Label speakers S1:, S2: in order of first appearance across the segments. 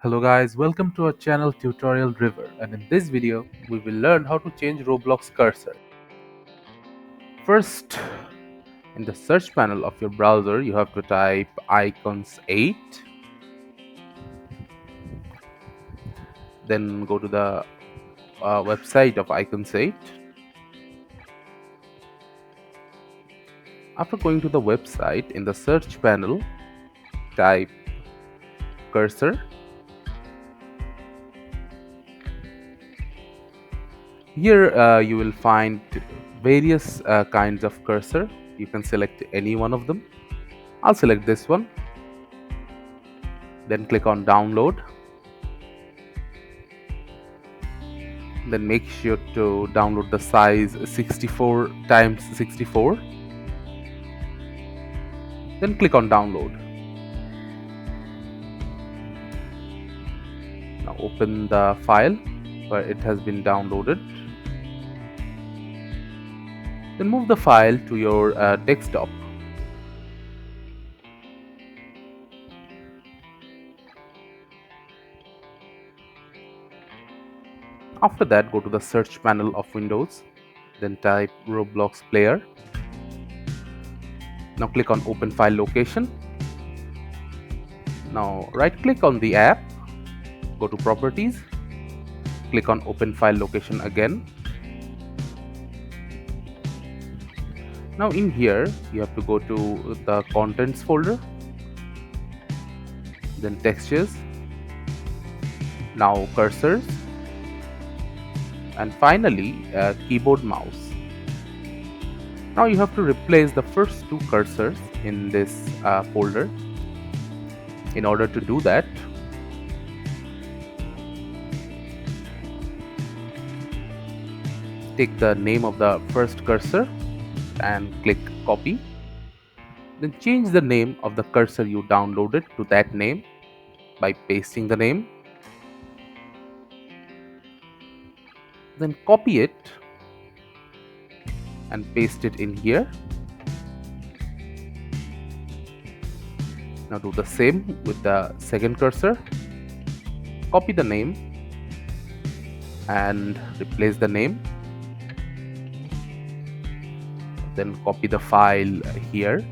S1: Hello guys, welcome to our channel Tutorial River, and in this video we will learn how to change Roblox cursor. First, in the search panel of your browser you have to type icons 8, then go to the website of icons 8. After going to the website, in the search panel type cursor. Here you will find various kinds of cursor. You can select any one of them. I'll select this one, then click on download. Then make sure to download the size 64 times 64. Then click on download. Now open the file where it has been downloaded. Then move the file to your desktop. After that, go to the search panel of Windows. Then type Roblox Player. Now click on Open File Location. Now right click on the app, go to Properties, click on Open File Location again. Now in here you have to go to the Contents folder, then Textures, now Cursors, and finally Keyboard Mouse. Now you have to replace the first two cursors in this folder. In order to do that, take the name of the first cursor and click copy. Then change the name of the cursor you downloaded to that name by pasting the name. Then copy it and paste it in here. Now do the same with the second cursor. Copy the name and replace the name. Then copy the file here.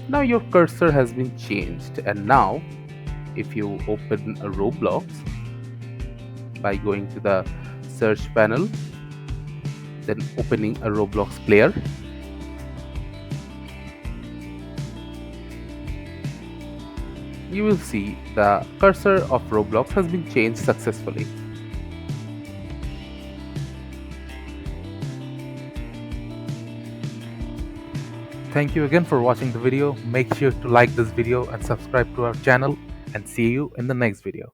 S1: Now your cursor has been changed, and now if you open a Roblox by going to the search panel, then opening a Roblox player, you will see the cursor of Roblox has been changed successfully. Thank you again for watching the video. Make sure to like this video and subscribe to our channel, and see you in the next video.